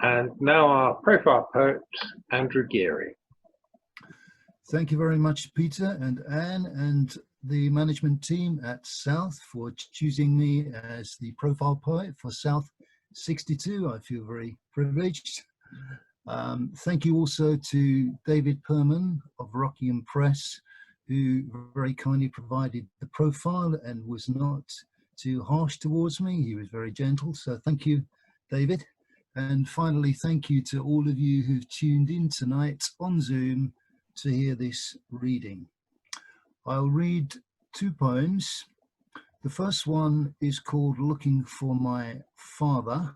And now our profile poet, Andrew Geary. Thank you very much, Peter and Anne and the management team at South for choosing me as the profile poet for South 62. I feel very privileged. Thank you also to David Perman of Rockingham Press, who very kindly provided the profile and was not too harsh towards me. He was very gentle. So thank you, David. And finally, thank you to all of you who've tuned in tonight on Zoom to hear this reading. I'll read two poems. The first one is called Looking for My Father.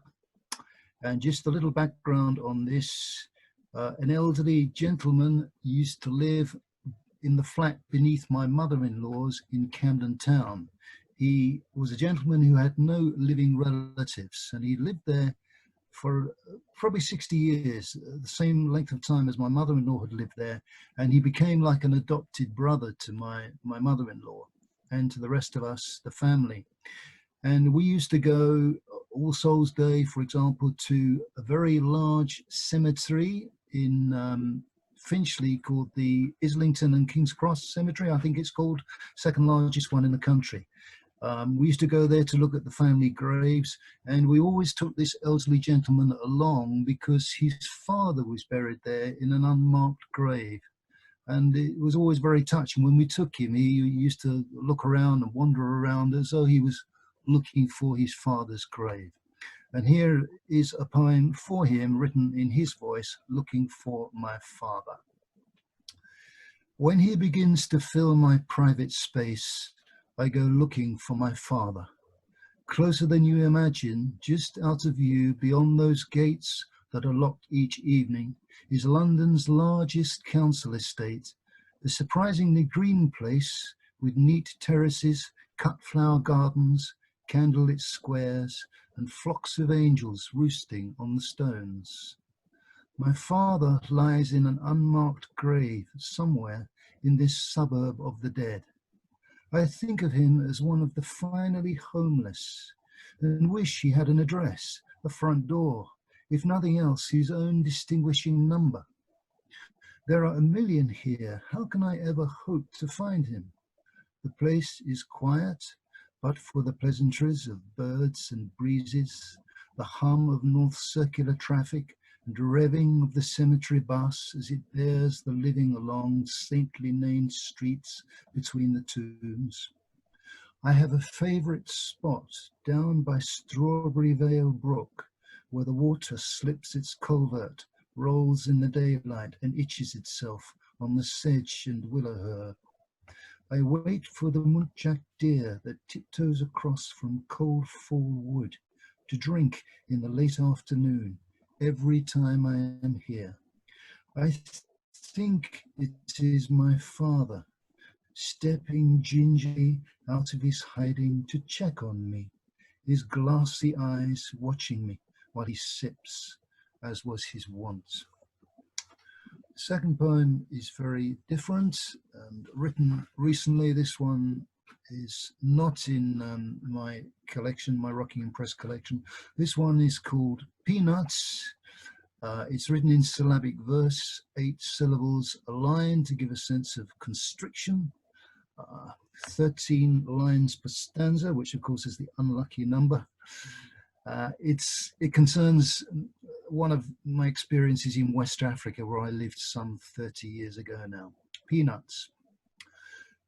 And just a little background on this. An elderly gentleman used to live in the flat beneath my mother-in-law's in Camden Town. He was a gentleman who had no living relatives, and he lived there for probably 60 years, the same length of time as my mother-in-law had lived there, and he became like an adopted brother to my mother-in-law and to the rest of us, the family. And we used to go All Souls Day, for example, to a very large cemetery in Finchley called the Islington and King's Cross Cemetery, I think it's called, second largest one in the country. We used to go there to look at the family graves, and we always took this elderly gentleman along because his father was buried there in an unmarked grave. And it was always very touching. When we took him, he used to look around and wander around as though he was looking for his father's grave. And here is a poem for him written in his voice, Looking for My Father. When he begins to fill my private space, I go looking for my father. Closer than you imagine, just out of view, beyond those gates that are locked each evening, is London's largest council estate, a surprisingly green place with neat terraces, cut flower gardens, candlelit squares, and flocks of angels roosting on the stones. My father lies in an unmarked grave somewhere in this suburb of the dead. I think of him as one of the finally homeless and wish he had an address, a front door, if nothing else, his own distinguishing number. There are a million here. How can I ever hope to find him? The place is quiet, but for the pleasantries of birds and breezes, the hum of North Circular traffic and revving of the cemetery bus as it bears the living along saintly named streets between the tombs. I have a favourite spot down by Strawberry Vale Brook, where the water slips its culvert, rolls in the daylight and itches itself on the sedge and willow herb. I wait for the muntjac deer that tiptoes across from cold fall wood to drink in the late afternoon every time I am here. I think it is my father stepping gingerly out of his hiding to check on me, his glassy eyes watching me while he sips, as was his wont. The second poem is very different and written recently. This one is not in my collection, my Rockingham Press collection. This one is called Peanuts. It's written in syllabic verse, 8 syllables a line to give a sense of constriction, 13 lines per stanza, which of course is the unlucky number. It concerns one of my experiences in West Africa, where I lived some 30 years ago now. Peanuts.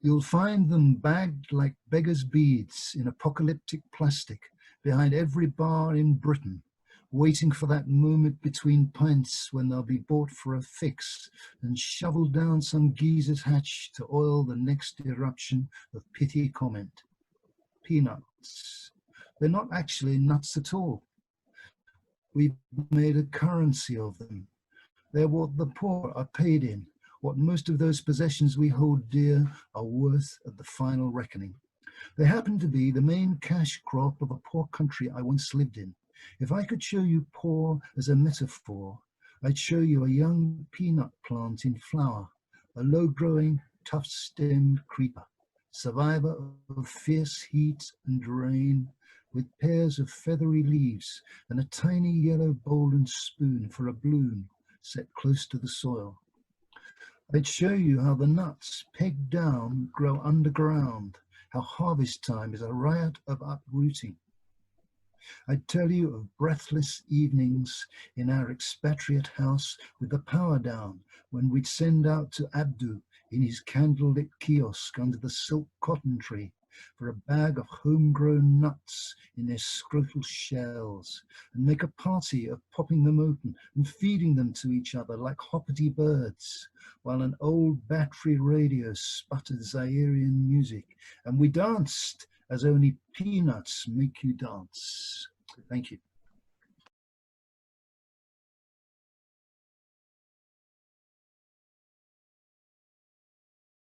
You'll find them bagged like beggars' beads in apocalyptic plastic behind every bar in Britain, waiting for that moment between pints when they'll be bought for a fix and shoveled down some geezer's hatch to oil the next eruption of pithy comment. Peanuts. They're not actually nuts at all. We've made a currency of them. They're what the poor are paid in, what most of those possessions we hold dear are worth at the final reckoning. They happen to be the main cash crop of a poor country I once lived in. If I could show you poor as a metaphor, I'd show you a young peanut plant in flower, a low-growing, tough-stemmed creeper, survivor of fierce heat and rain, with pairs of feathery leaves and a tiny yellow bowl and spoon for a bloom set close to the soil. I'd show you how the nuts pegged down grow underground, how harvest time is a riot of uprooting. I'd tell you of breathless evenings in our expatriate house with the power down when we'd send out to Abdu in his candlelit kiosk under the silk cotton tree for a bag of homegrown nuts in their scrotal shells and make a party of popping them open and feeding them to each other like hoppity birds while an old battery radio sputtered Zairian music and we danced as only peanuts make you dance. Thank you.